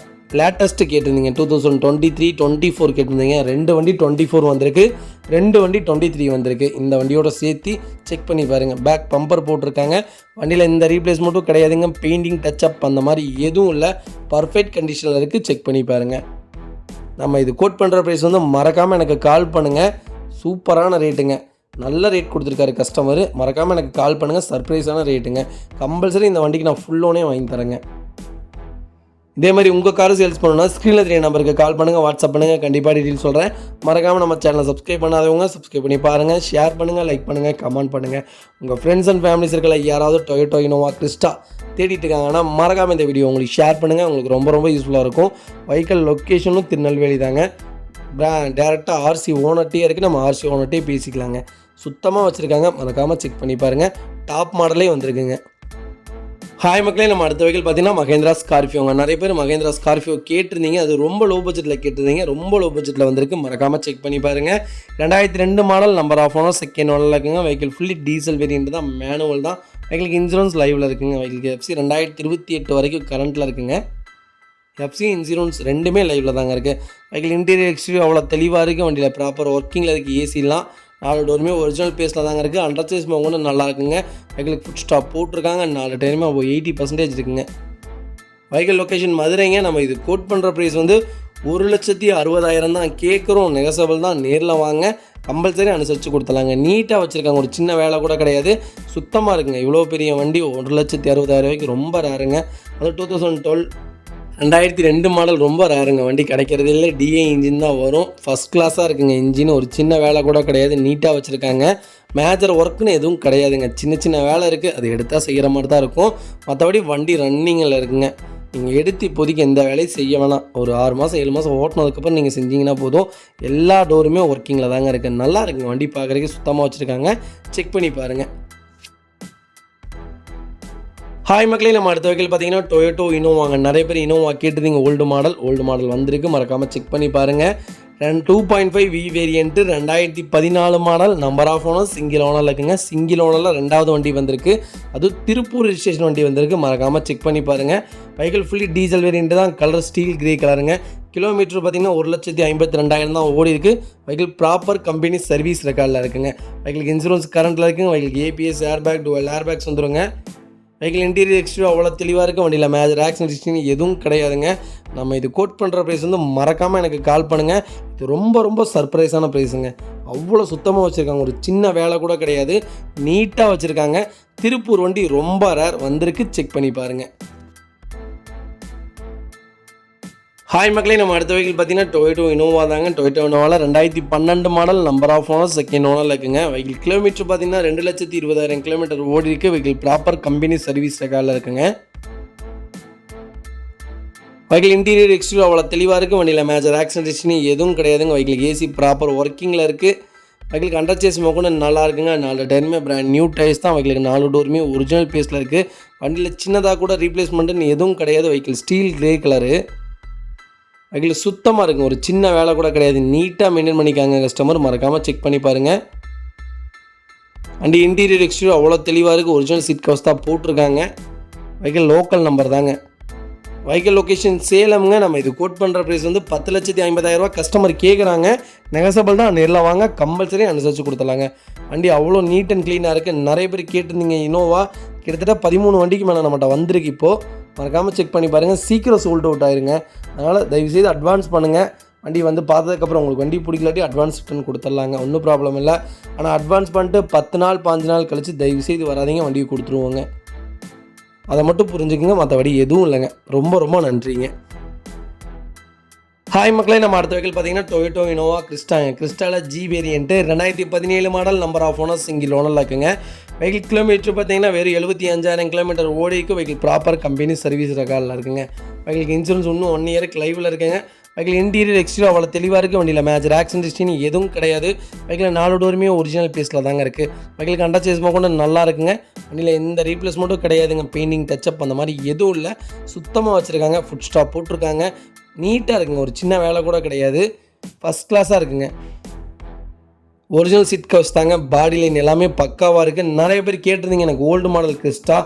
லேட்டஸ்ட்டு கேட்டிருந்தீங்க. 2023 24 கேட்டிருந்தீங்க. 2 வண்டி 24 வந்திருக்கு, 2 வண்டி 23 வந்திருக்கு. இந்த வண்டியோட சேர்த்து செக் பண்ணி பாருங்கள். பேக் பம்பர் போட்டிருக்காங்க. வண்டியில் இந்த ரீப்ளேஸ்மெண்ட்டும் கிடையாதுங்க. பெயிண்டிங் டச்சப் அந்த மாதிரி எதுவும் இல்லை. பர்ஃபெக்ட் கண்டிஷனில் இருக்குது. செக் பண்ணி பாருங்கள். நம்ம இது கோட் பண்ணுற ப்ரைஸ் வந்து மறக்காமல் எனக்கு கால் பண்ணுங்கள். சூப்பரான ரேட்டுங்க. நல்ல ரேட் கொடுத்துருக்காரு கஸ்டமரு. மறக்காமல் எனக்கு கால் பண்ணுங்கள். சர்ப்ரைஸான ரேட்டுங்க. கம்பல்சரி இந்த வண்டிக்கு நான் ஃபுல் லோனே வாங்கி தரேங்க. இதே மாதிரி உங்கள் கார் சேல்ஸ் பண்ணணும்னா ஸ்க்ரீனில் தெரிய நம்பருக்கு கால் பண்ணுங்கள், வாட்ஸ்அப் பண்ணுங்கள். கண்டிப்பாக டீட்டெயில் சொல்கிறேன். மறக்காமல் நம்ம சேனலை சப்ஸ்கிரைப் பண்ணாதவங்க சப்ஸ்கிரைப் பண்ணி பாருங்கள். ஷேர் பண்ணுங்கள், லைக் பண்ணுங்கள், கமெண்ட் பண்ணுங்கள். உங்கள் ஃப்ரெண்ட்ஸ் அண்ட் ஃபேமிலி சர்க்கிளில் யாராவது டொயோட்டோ இனோவா கிறிஸ்டா தேடிட்டு இருக்காங்கன்னா மறக்காமல் இந்த வீடியோ உங்களுக்கு ஷேர் பண்ணுங்கள். உங்களுக்கு ரொம்ப ரொம்ப யூஸ்ஃபுல்லாக இருக்கும். வெஹிக்கிள் லொக்கேஷனும் திருநெல்வேலி தாங்க. டேரெக்டாக ஆர்சி ஓனர்ட்டே இருக்குது. நம்ம ஆர்சி ஓனர்ட்டே பேசிக்கலாங்க. சுத்தமாக வச்சுருக்காங்க. மறக்காமல் செக் பண்ணி பாருங்கள். டாப் மாடலே வந்திருக்குங்க. ஹாய் மக்களே, நம்ம அடுத்த வெஹிக்கிள் பார்த்தீங்கன்னா மகேந்திரா ஸ்கார்பியோங்க. நிறைய பேர் மகேந்திரா ஸ்கார்பியோ கேட்டிருந்தீங்க. அது ரொம்ப லோ பட்ஜெட்டில் கேட்டிருந்தீங்க. ரொம்ப லோ பட்ஜெட்டில் வந்திருக்கு. மறக்காமல் செக் பண்ணி பாருங்கள். 2002 model, number of owner second ஓனரில் இருக்குங்க. வெஹிக்கிள் ஃபுல்லி டீசல் வேரியண்ட் தான், மேனுவல் தான். வெஹிக்கிளுக்கு இன்சூரன்ஸ் லைவில் இருக்குங்க. வெஹிக்கிளுக்கு எஃப்சி 2028 வரைக்கும் கரண்ட்டில் இருக்குங்க. எஃப்சி இன்சூரன்ஸ் ரெண்டுமே லைவில் தாங்க இருக்குது. வெஹிக்கிள் இன்டீரியர் எக்ஸ்டீரியர் அவ்வளோ தெளிவாக இருக்குது. வண்டியில் ப்ராப்பர் ஒர்க்கிங்கில் இருக்குது. ஏசிலாம் 4 டோருமே ஒரிஜினல் பேஸில் தாங்க இருக்குது. அண்டர்சேஸ் கூட நல்லா இருக்குங்க. வெஹிக்கிளுக்கு ஃபுட் ஸ்டாப் போட்டிருக்காங்க. 4 டயருமே 80% இருக்குங்க. வெஹிக்கிள் லொக்கேஷன் மதுரைங்க. நம்ம இது கோட் பண்ணுற ப்ரைஸ் வந்து 1,60,000 தான் கேட்குறோம். நெகசபிள் தான். நேரில் வாங்க, கம்பல்சரி அனுசரித்து கொடுத்துலாங்க. நீட்டாக வச்சுருக்காங்க. ஒரு சின்ன வேலை கூட கிடையாது. சுத்தமாக இருக்குங்க. இவ்வளோ பெரிய வண்டி 1,60,000 ரொம்ப ரேருங்க. அது 2002 மாடல் ரொம்ப ரேருங்க. வண்டி கிடைக்கிறது இல்லை. டிஏ இன்ஜின் தான் வரும். ஃபஸ்ட் கிளாஸாக இருக்குங்க. இன்ஜின் ஒரு சின்ன வேலை கூட கிடையாது. நீட்டாக வச்சுருக்காங்க. மேஜர் ஒர்க்குன்னு எதுவும் கிடையாதுங்க. சின்ன சின்ன வேலை இருக்குது. அது எடுத்தால் செய்கிற மாதிரி தான் இருக்கும். மற்றபடி வண்டி ரன்னிங்கில் இருக்குங்க. நீங்கள் எடுத்து இப்போதைக்கு எந்த வேலையும் செய்ய வேணாம். ஒரு 6 மாதம் 7 மாதம் ஓட்டினதுக்கப்புறம் நீங்கள் செஞ்சிங்கன்னா போதும். எல்லா டோருமே ஒர்க்கிங்கில் தாங்க இருக்குது. நல்லா இருக்குங்க. வண்டி பார்க்குறதுக்கு சுத்தமாக வச்சுருக்காங்க. செக் பண்ணி பாருங்கள். ஹாய் மக்களே, நம்ம அடுத்த வெஹிக்கிள் பார்த்தீங்கன்னா டொயோட்டோ இனோவாங்க. நிறைய பேர் இனோவா கேட்டிருந்தீங்க. ஓல்டு மாடல் வந்திருக்கு. மறக்காமல் செக் பண்ணி பாருங்கள். 2.5 V variant 2014 model, number of owner single ஓனரில் இருக்குங்க. சிங்கிள் ஓனரில் 2வது வண்டி வந்திருக்கு. அதுவும் திருப்பூர் ரிஜிஸ்ட்ரேஷன் வண்டி வந்திருக்கு. மறக்காமல் செக் பண்ணி பாருங்கள். வெஹிக்கிள் ஃபுல்லி டீசல் வேரியண்ட்டு தான். கலர் ஸ்டீல் கிரே கலருங்க. கிலோமீட்டர் பார்த்தீங்கன்னா 1,52,000 தான் ஓடி இருக்குது. வெஹிக்கிள் ப்ராப்பர் கம்பெனி சர்வீஸ் ரெக்கார்டில் இருக்குங்க. வெஹிக்கிளுக்கு இன்சூரன்ஸ் கரண்ட்டில் இருக்குங்க. வெஹிக்கிளுக்கு ஏபிஎஸ் ஏர்பேக் டுவல் ஏர்பேக்ஸ் வந்துடுங்க. வெஹிக்கிள் இன்டீரியர் எக்ஸ்டீரியர் அவ்வளோ தெளிவாக இருக்குது. வண்டியில் மேஜர் ஆக்சிடென்ட் எதுவும் கிடையாதுங்க. நம்ம இது கோட் பண்ணுற ப்ரைஸ் வந்து மறக்காமல் எனக்கு கால் பண்ணுங்கள். இது ரொம்ப ரொம்ப சர்ப்ரைஸான ப்ரைஸுங்க. அவ்வளோ சுத்தமாக வச்சுருக்காங்க. ஒரு சின்ன வேலை கூட கிடையாது. நீட்டாக வச்சுருக்காங்க. திருப்பூர் வண்டி ரொம்ப ரேர் வந்திருக்கு. செக் பண்ணி பாருங்கள். ஹாய் மக்களே, நம்ம அடுத்த வெஹிக்கிள் பார்த்தீங்கன்னா டொயோட்டோ இனோவா தாங்க. டொயோட்டோ இனோவாவில் 2012 model, number of owner second ஓனரில் இருக்குங்க. வெஹிக்கிள் கிலோமீட்டர் பார்த்தீங்கன்னா 2,20,000 கிலோமீட்டர் ஓடி இருக்குது. வெஹிக்கிள் ப்ராப்பர் கம்பெனி சர்வீஸ் ரெக்கார்டில் இருக்குங்க. வெஹிக்கிள் இன்டீரியர் எக்ஸ்டீரியர் அவ்வளோ தெளிவாக இருக்குது. வண்டியில் மேஜர் ஆக்சிடென்ட் எதுவும் கிடையாதுங்க. வெஹிக்கிளுக்கு ஏசி ப்ராப்பர் ஒர்க்கிங்கில் இருக்குது. வெஹிக்கிளுக்கு அண்டர்சேஸ் கூட நல்லா இருக்குங்க. 4 டயருமே பிராண்ட் நியூ டயர்ஸ் தான். வெஹிக்கிளுக்கு 4 டோருமே ஒரிஜினல் பேஸில் இருக்குது. வண்டியில் சின்னதாக கூட ரீப்ளேஸ்மெண்ட்டுன்னு எதுவும் கிடையாது. Vehicle steel grey colour. Vehicle சுத்தமாக இருக்குங்க. ஒரு சின்ன வேலை கூட கிடையாது. நீட்டாக மெயின்டைன் பண்ணிக்காங்க கஸ்டமர். மறக்காமல் செக் பண்ணி பாருங்கள். வண்டி இன்டீரியர் எக்ஸ்டீரியர் அவ்வளோ தெளிவாக இருக்குது. ஒரிஜினல் சீட் கவர்ஸ் தான் போட்டிருக்காங்க. வெஹிக்கிள் லோக்கல் நம்பர் தாங்க. வெஹிக்கிள் லொக்கேஷன் சேலம்ங்க. நம்ம இது கோட் பண்ணுற ப்ரைஸ் வந்து 10,50,000 கஸ்டமர் கேட்குறாங்க. நெகசபிள் தான். நேரில் வாங்க, கம்பல்சரி அனுசரித்து கொடுத்துலாங்க. வண்டி அவ்வளோ நீட் அண்ட் க்ளீனாக இருக்குது. நிறைய பேர் கேட்டிருந்தீங்க இனோவா. கிட்டத்தட்ட 13 வண்டிக்கு மேலே நம்மகிட்ட வந்திருக்கு. இப்போது மறக்காமல் செக் பண்ணி பாருங்கள். சீக்கிரம் சோல்ட் அவுட் ஆயிருங்க. அதனால் தயவுசெய்து அட்வான்ஸ் பண்ணுங்கள். வண்டி வந்து பார்த்ததுக்கப்புறம் உங்களுக்கு வண்டி பிடிக்கலாட்டி அட்வான்ஸ் ரிட்டர்ன் கொடுத்துட்லாங்க, ஒன்றும் ப்ராப்ளம் இல்லை. ஆனால் அட்வான்ஸ் பண்ணிட்டு 10 நாள் 5 நாள் கழித்து தயவுசெய்து வராதிங்க, வண்டியை கொடுத்துருவோங்க. அதை மட்டும் புரிஞ்சுக்குங்க, மற்றபடி எதுவும் இல்லைங்க. ரொம்ப ரொம்ப நன்றிங்க. ஹாய் மக்களே, நம்ம அடுத்த வெஹிக்கிள் பார்த்தீங்கன்னா டொயோட்டோ இனோவா கிறிஸ்டாங்க. கிறிஸ்டாவில் G variant 2017 model, number of owner single ஓனரில் இருக்குங்க. வெஹிக்கிள் கிலோமீட்டர் பார்த்தீங்கன்னா வெறும் 75,000 கிலோமீட்டர் ஓடிக்கு. வெஹிக்கிள் ப்ராப்பர் கம்பெனி சர்வீஸ் ரெக்கார்டில் இருக்குங்க. வெஹிக்கிளுக்கு இன்சூரன்ஸ் இன்னும் 1 இயருக்கு லைவில் இருக்குங்க. வெஹிக்கிள் இன்டீரியர் எக்ஸ்டீரியர் அவ்வளோ தெளிவாக இருக்குது. வண்டியில் மேஜர் ஆக்சிடென்ட் ஹிஸ்ட்ரி எதுவும் கிடையாது. வெஹிக்கிள் 4 டோருமே ஒரிஜினல் பீஸில் தாங்க இருக்குது. வெஹிக்கிள் கண்டா சேஸ்மா கூட நல்லா இருக்குங்க. வண்டியில் எந்த ரீப்ளேஸ்மெண்ட்டும் கிடையாதுங்க. பெயிண்டிங் டச்சப் அந்த மாதிரி எதுவும் இல்லை. சுத்தமாக வச்சுருக்காங்க. ஃபுட் ஸ்டாப் போட்டிருக்காங்க. நீட்டாக இருக்குங்க. ஒரு சின்ன வேலை கூட கிடையாது. ஃபஸ்ட் கிளாஸாக இருக்குங்க. ஒரிஜினல் சீட் கவர்ஸ் தாங்க. பாடி லைன் எல்லாமே பக்காவாக இருக்குது. நிறைய பேர் கேட்டிருந்தீங்க எனக்கு ஓல்டு மாடல் கிறிஸ்டா.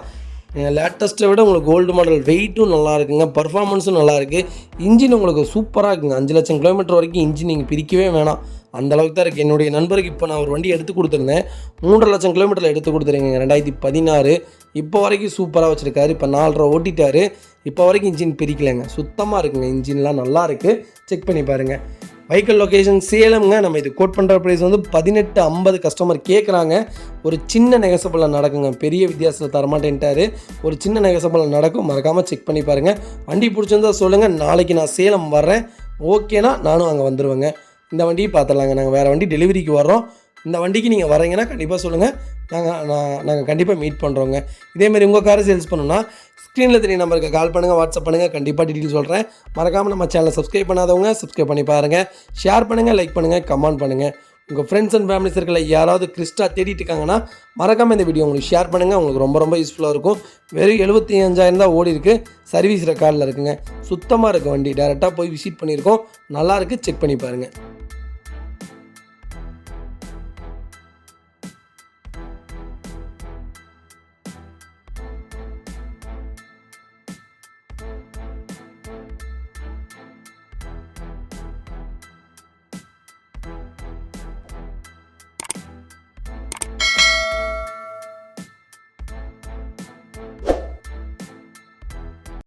லேட்டஸ்ட்டை விட உங்களுக்கு ஓல்டு மாடல் வெயிட்டும் நல்லா இருக்குங்க. பர்ஃபார்மன்ஸும் நல்லா இருக்குது. இன்ஜின் உங்களுக்கு சூப்பராக இருக்குங்க. 5 லட்சம் கிலோமீட்டர் வரைக்கும் இன்ஜின் நீங்கள் பிரிக்கவே வேணாம், அந்தளவுக்கு தான் இருக்குது. என்னுடைய நண்பருக்கு இப்போ நான் ஒரு வண்டி எடுத்து கொடுத்துருந்தேன். 3.5 லட்சம் கிலோமீட்டரில் எடுத்து கொடுத்துருங்க. 2016 இப்போ வரைக்கும் சூப்பராக வச்சுருக்காரு. இப்போ 4.5 ஓட்டிட்டார். இப்போ வரைக்கும் இன்ஜின் பிரிக்கலைங்க. சுத்தமாக இருக்குங்க. இன்ஜின்லாம் நல்லா இருக்குது. செக் பண்ணி பாருங்கள். வெஹிக்கிள் லொக்கேஷன் சேலம்ங்க. நம்ம இது கோட் பண்ணுற ப்ரைஸ் வந்து 18,50 கஸ்டமர் கேட்குறாங்க. ஒரு சின்ன நெகசபிளில் நடக்குங்க. பெரிய வித்தியாசத்தில் தரமாட்டேன்ட்டார். ஒரு சின்ன நெகசபிளில் நடக்கும். மறக்காமல் செக் பண்ணி பாருங்கள். வண்டி பிடிச்சிருந்தா சொல்லுங்கள். நாளைக்கு நான் சேலம் வர்றேன். ஓகேனா நானும் அங்கே வந்துடுவேங்க. இந்த வண்டியை பார்த்துடலாங்க. நாங்கள் வேறு வண்டி டெலிவரிக்கு வர்றோம். இந்த வண்டிக்கு நீங்கள் வரீங்கன்னா கண்டிப்பாக சொல்லுங்கள். நாங்கள் கண்டிப்பாக மீட் பண்ணுறோங்க. இதேமாதிரி உங்கள் காரை சேல்ஸ் பண்ணணும்னா ஸ்க்ரீனில் தெரிய நம்பருக்கு கால் பண்ணுங்கள், வாட்ஸ்அப் பண்ணுங்கள். கண்டிப்பாக டீட்டெயில் சொல்கிறேன். மறக்காமல் நம்ம சேனலை சப்ஸ்கிரைப் பண்ணாதவங்க சப்ஸ்கிரைப் பண்ணி பாருங்கள். ஷேர் பண்ணுங்கள், லைக் பண்ணுங்கள், கமெண்ட் பண்ணுங்கள். உங்கள் ஃப்ரெண்ட்ஸ் அண்ட் ஃபேமிலி சர்க்கிளில் யாராவது கிறிஸ்டா தேடிட்டு இருக்காங்கன்னா மறக்காமல் இந்த வீடியோ உங்களுக்கு ஷேர் பண்ணுங்கள். உங்களுக்கு ரொம்ப ரொம்ப யூஸ்ஃபுல்லாக இருக்கும். வெறும் 75,000 தான் ஓடி இருக்குது. சர்வீஸ் ரெக்கார்டில் இருக்குங்க. சுத்தமாக இருக்குது வண்டி. டேரெக்டாக போய் விசிட் பண்ணியிருக்கோம். நல்லாயிருக்கு. செக் பண்ணி பாருங்கள்.